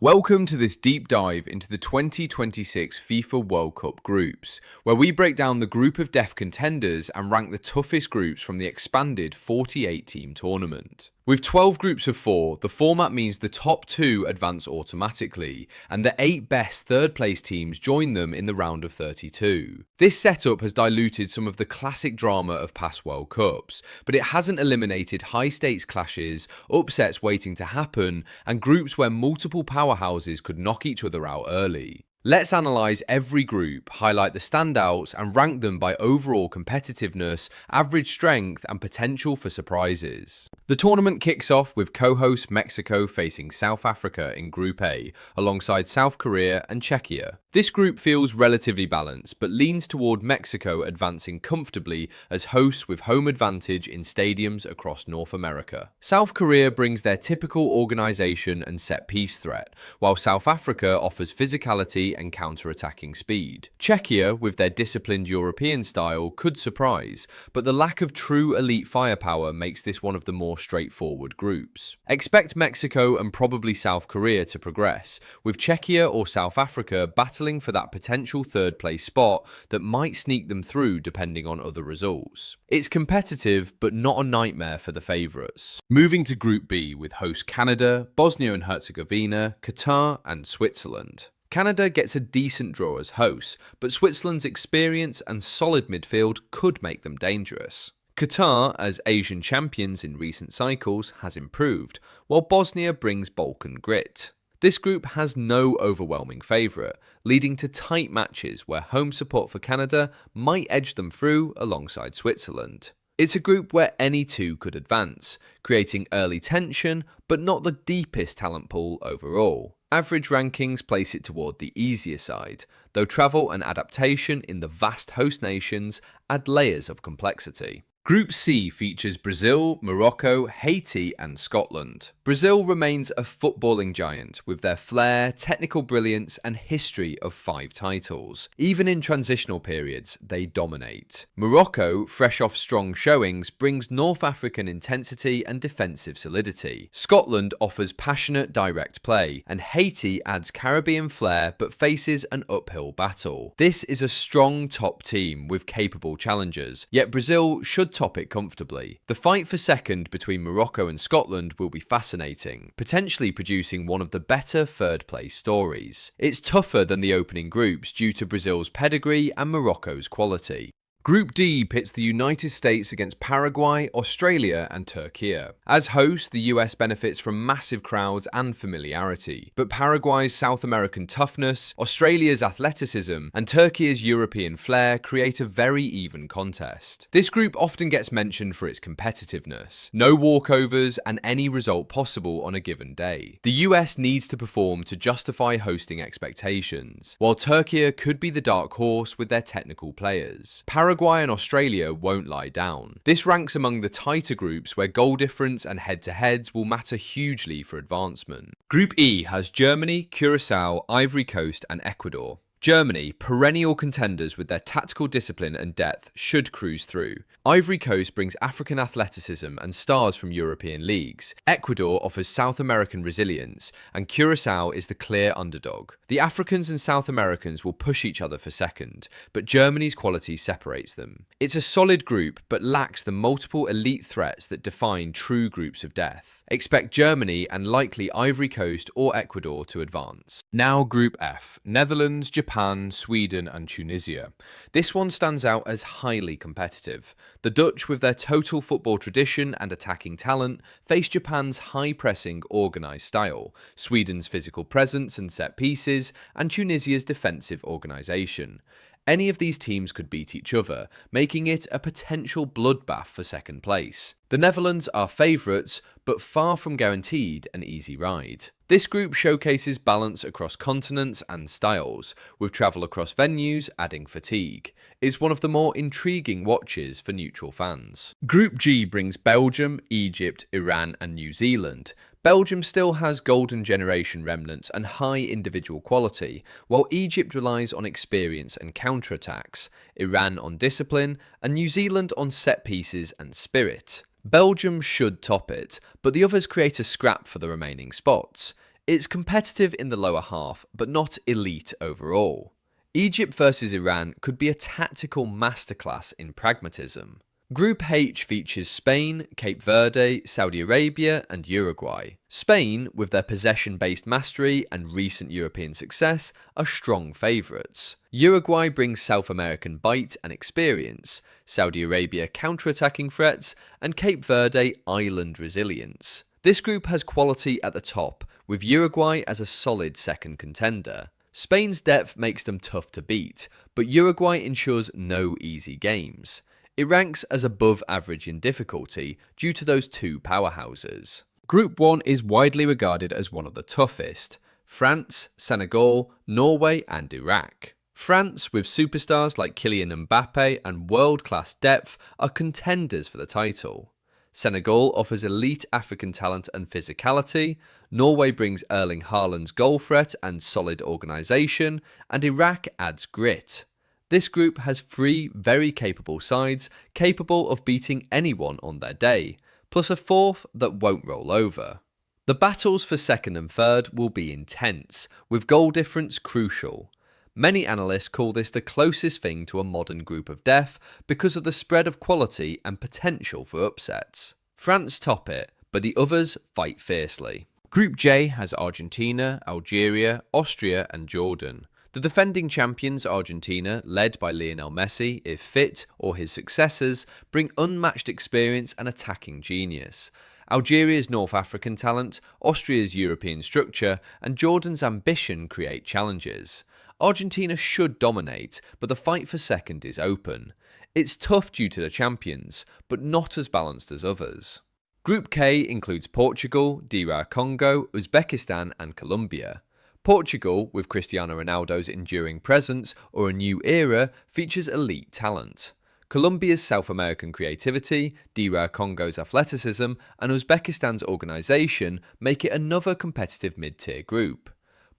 Welcome to this deep dive into the 2026 FIFA World Cup groups, where we break down the group of death contenders and rank the toughest groups from the expanded 48-team tournament. With 12 groups of 4, the format means the top 2 advance automatically, and the 8 best third-place teams join them in the round of 32. This setup has diluted some of the classic drama of past World Cups, but it hasn't eliminated high-stakes clashes, upsets waiting to happen, and groups where multiple powerhouses could knock each other out early. Let's analyse every group, highlight the standouts, and rank them by overall competitiveness, average strength, and potential for surprises. The tournament kicks off with co-host Mexico facing South Africa in Group A, alongside South Korea and Czechia. This group feels relatively balanced, but leans toward Mexico advancing comfortably as hosts with home advantage in stadiums across North America. South Korea brings their typical organisation and set-piece threat, while South Africa offers physicality and counter-attacking speed. Czechia, with their disciplined European style, could surprise, but the lack of true elite firepower makes this one of the more straightforward groups. Expect Mexico and probably South Korea to progress, with Czechia or South Africa battling for that potential third-place spot that might sneak them through depending on other results. It's competitive, but not a nightmare for the favourites. Moving to Group B with host Canada, Bosnia and Herzegovina, Qatar and Switzerland. Canada gets a decent draw as hosts, but Switzerland's experience and solid midfield could make them dangerous. Qatar, as Asian champions in recent cycles, has improved, while Bosnia brings Balkan grit. This group has no overwhelming favourite, leading to tight matches where home support for Canada might edge them through alongside Switzerland. It's a group where any two could advance, creating early tension, but not the deepest talent pool overall. Average rankings place it toward the easier side, though travel and adaptation in the vast host nations add layers of complexity. Group C features Brazil, Morocco, Haiti and Scotland. Brazil remains a footballing giant with their flair, technical brilliance and history of 5 titles. Even in transitional periods, they dominate. Morocco, fresh off strong showings, brings North African intensity and defensive solidity. Scotland offers passionate direct play, and Haiti adds Caribbean flair but faces an uphill battle. This is a strong top team with capable challengers, yet Brazil should top it comfortably. The fight for second between Morocco and Scotland will be fascinating, potentially producing one of the better third place stories. It's tougher than the opening groups due to Brazil's pedigree and Morocco's quality. Group D pits the United States against Paraguay, Australia and Turkey. As host, the US benefits from massive crowds and familiarity, but Paraguay's South American toughness, Australia's athleticism and Turkey's European flair create a very even contest. This group often gets mentioned for its competitiveness, no walkovers and any result possible on a given day. The US needs to perform to justify hosting expectations, while Turkey could be the dark horse with their technical players. Paraguay and Australia won't lie down. This ranks among the tighter groups where goal difference and head-to-heads will matter hugely for advancement. Group E has Germany, Curacao, Ivory Coast and Ecuador. Germany, perennial contenders with their tactical discipline and depth, should cruise through. Ivory Coast brings African athleticism and stars from European leagues. Ecuador offers South American resilience, and Curacao is the clear underdog. The Africans and South Americans will push each other for second, but Germany's quality separates them. It's a solid group, but lacks the multiple elite threats that define true groups of death. Expect Germany and likely Ivory Coast or Ecuador to advance. Now Group F, Netherlands, Japan, Sweden and Tunisia. This one stands out as highly competitive. The Dutch, with their total football tradition and attacking talent, face Japan's high-pressing, organised style, Sweden's physical presence and set pieces, and Tunisia's defensive organisation. Any of these teams could beat each other, making it a potential bloodbath for second place. The Netherlands are favourites, but far from guaranteed an easy ride. This group showcases balance across continents and styles, with travel across venues adding fatigue. It's one of the more intriguing watches for neutral fans. Group G brings Belgium, Egypt, Iran and New Zealand. Belgium still has golden generation remnants and high individual quality, while Egypt relies on experience and counterattacks, Iran on discipline, and New Zealand on set pieces and spirit. Belgium should top it, but the others create a scrap for the remaining spots. It's competitive in the lower half, but not elite overall. Egypt versus Iran could be a tactical masterclass in pragmatism. Group H features Spain, Cape Verde, Saudi Arabia, and Uruguay. Spain, with their possession-based mastery and recent European success, are strong favourites. Uruguay brings South American bite and experience, Saudi Arabia counter-attacking threats, and Cape Verde island resilience. This group has quality at the top, with Uruguay as a solid second contender. Spain's depth makes them tough to beat, but Uruguay ensures no easy games. It ranks as above average in difficulty due to those two powerhouses. Group 1 is widely regarded as one of the toughest. France, Senegal, Norway and Iraq. France, with superstars like Kylian Mbappe and world-class depth, are contenders for the title. Senegal offers elite African talent and physicality, Norway brings Erling Haaland's goal threat and solid organisation, and Iraq adds grit. This group has 3 very capable sides, capable of beating anyone on their day, plus a 4th that won't roll over. The battles for second and third will be intense, with goal difference crucial. Many analysts call this the closest thing to a modern group of death because of the spread of quality and potential for upsets. France top it, but the others fight fiercely. Group J has Argentina, Algeria, Austria and Jordan. The defending champions Argentina, led by Lionel Messi, if fit, or his successors, bring unmatched experience and attacking genius. Algeria's North African talent, Austria's European structure, and Jordan's ambition create challenges. Argentina should dominate, but the fight for second is open. It's tough due to the champions, but not as balanced as others. Group K includes Portugal, DR Congo, Uzbekistan and Colombia. Portugal, with Cristiano Ronaldo's enduring presence or a new era, features elite talent. Colombia's South American creativity, DR Congo's athleticism, and Uzbekistan's organisation make it another competitive mid-tier group.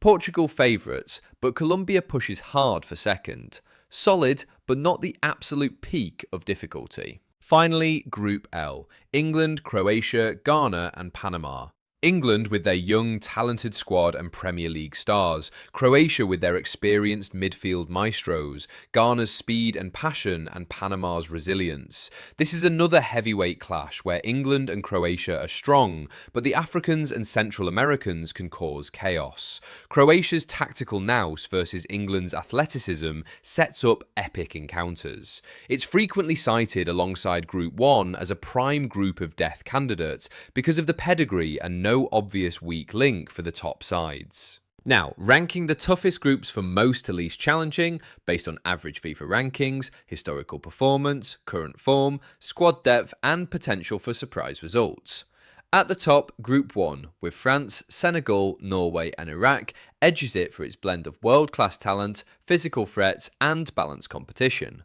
Portugal favourites, but Colombia pushes hard for second. Solid, but not the absolute peak of difficulty. Finally, Group L: England, Croatia, Ghana and Panama. England with their young, talented squad and Premier League stars, Croatia with their experienced midfield maestros, Ghana's speed and passion and Panama's resilience. This is another heavyweight clash where England and Croatia are strong, but the Africans and Central Americans can cause chaos. Croatia's tactical nous versus England's athleticism sets up epic encounters. It's frequently cited alongside Group 1 as a prime group of death candidates because of the pedigree and no obvious weak link for the top sides. Now, ranking the toughest groups from most to least challenging, based on average FIFA rankings, historical performance, current form, squad depth and potential for surprise results. At the top, Group 1, with France, Senegal, Norway and Iraq, edges it for its blend of world-class talent, physical threats and balanced competition.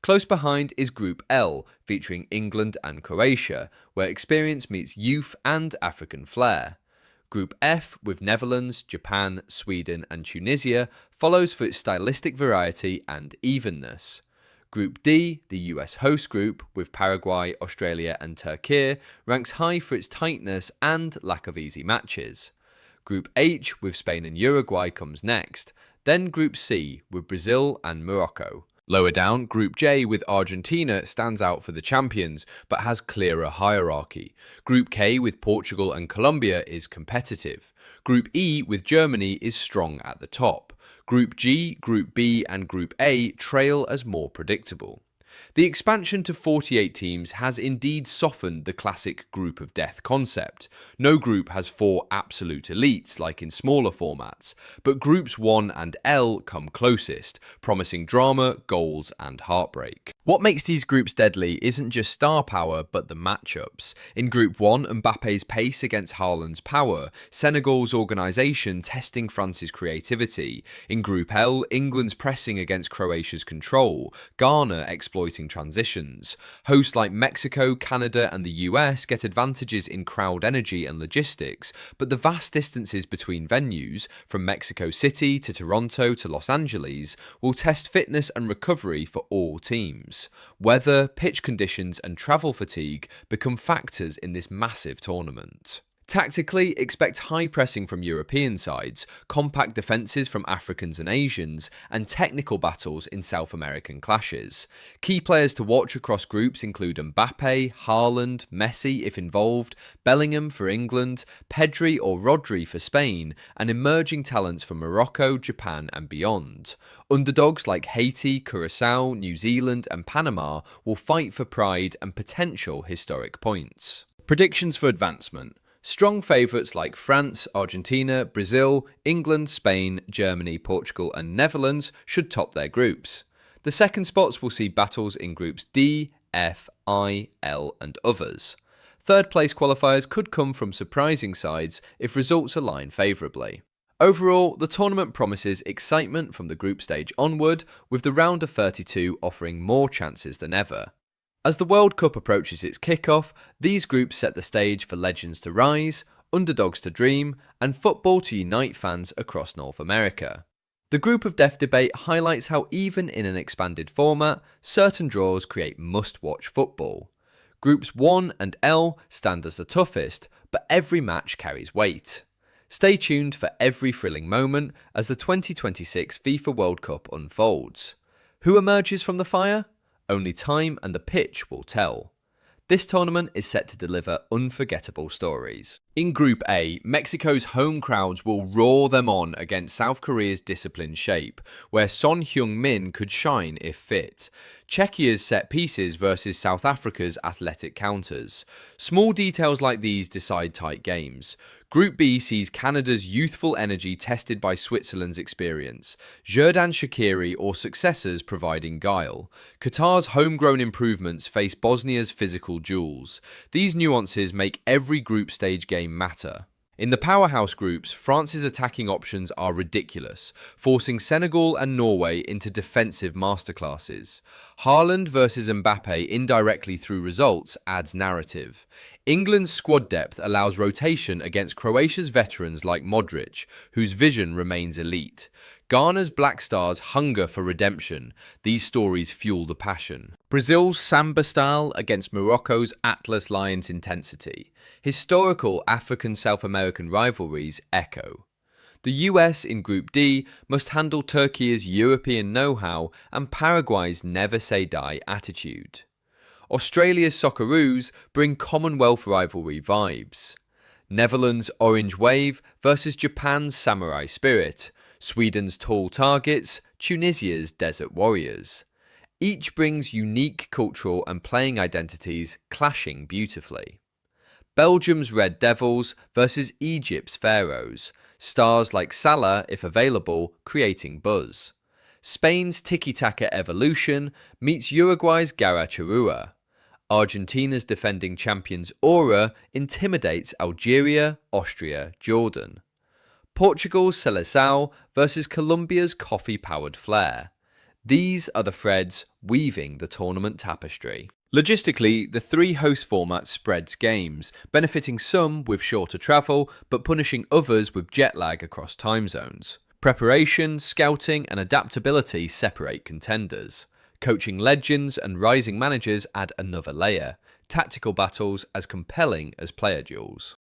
Close behind is Group L, featuring England and Croatia, where experience meets youth and African flair. Group F, with Netherlands, Japan, Sweden and Tunisia, follows for its stylistic variety and evenness. Group D, the US host group, with Paraguay, Australia and Turkey, ranks high for its tightness and lack of easy matches. Group H, with Spain and Uruguay, comes next, then Group C, with Brazil and Morocco. Lower down, Group J with Argentina stands out for the champions, but has clearer hierarchy. Group K with Portugal and Colombia is competitive. Group E with Germany is strong at the top. Group G, Group B and Group A trail as more predictable. The expansion to 48 teams has indeed softened the classic group of death concept. No group has 4 absolute elites like in smaller formats, but groups 1 and L come closest, promising drama, goals and heartbreak. What makes these groups deadly isn't just star power, but the matchups. In Group 1, Mbappe's pace against Haaland's power, Senegal's organisation testing France's creativity. In Group L, England's pressing against Croatia's control, Ghana exploiting transitions. Hosts like Mexico, Canada and the US get advantages in crowd energy and logistics, but the vast distances between venues, from Mexico City to Toronto to Los Angeles, will test fitness and recovery for all teams. Weather, pitch conditions and travel fatigue become factors in this massive tournament. Tactically, expect high pressing from European sides, compact defences from Africans and Asians, and technical battles in South American clashes. Key players to watch across groups include Mbappe, Haaland, Messi if involved, Bellingham for England, Pedri or Rodri for Spain, and emerging talents from Morocco, Japan and beyond. Underdogs like Haiti, Curacao, New Zealand and Panama will fight for pride and potential historic points. Predictions for advancement. Strong favourites like France, Argentina, Brazil, England, Spain, Germany, Portugal and Netherlands should top their groups. The second spots will see battles in groups D, F, I, L and others. Third place qualifiers could come from surprising sides if results align favourably. Overall, the tournament promises excitement from the group stage onward, with the round of 32 offering more chances than ever. As the World Cup approaches its kick-off, these groups set the stage for legends to rise, underdogs to dream, and football to unite fans across North America. The Group of Death debate highlights how even in an expanded format, certain draws create must-watch football. Groups 1 and L stand as the toughest, but every match carries weight. Stay tuned for every thrilling moment as the 2026 FIFA World Cup unfolds. Who emerges from the fire? Only time and the pitch will tell. This tournament is set to deliver unforgettable stories. In Group A, Mexico's home crowds will roar them on against South Korea's disciplined shape, where Son Heung-min could shine if fit. Czechia's set pieces versus South Africa's athletic counters. Small details like these decide tight games. Group B sees Canada's youthful energy tested by Switzerland's experience, Xherdan Shaqiri or successors providing guile. Qatar's homegrown improvements face Bosnia's physical duels. These nuances make every group stage game matter. In the powerhouse groups, France's attacking options are ridiculous, forcing Senegal and Norway into defensive masterclasses. Haaland versus Mbappe indirectly through results adds narrative. England's squad depth allows rotation against Croatia's veterans like Modric, whose vision remains elite. Ghana's Black Stars hunger for redemption. These stories fuel the passion. Brazil's Samba style against Morocco's Atlas Lions intensity. Historical African-South American rivalries echo. The US in Group D must handle Turkey's European know-how and Paraguay's never-say-die attitude. Australia's Socceroos bring Commonwealth rivalry vibes. Netherlands' Orange Wave versus Japan's Samurai Spirit. Sweden's Tall Targets, Tunisia's Desert Warriors. Each brings unique cultural and playing identities clashing beautifully. Belgium's Red Devils versus Egypt's Pharaohs. Stars like Salah, if available, creating buzz. Spain's tiki-taka evolution meets Uruguay's Garachurua. Argentina's defending champions Aura intimidates Algeria, Austria, Jordan. Portugal's Seleção versus Colombia's coffee-powered flair. These are the threads weaving the tournament tapestry. Logistically, the three host format spreads games, benefiting some with shorter travel, but punishing others with jet lag across time zones. Preparation, scouting, and adaptability separate contenders. Coaching legends and rising managers add another layer. Tactical battles as compelling as player duels.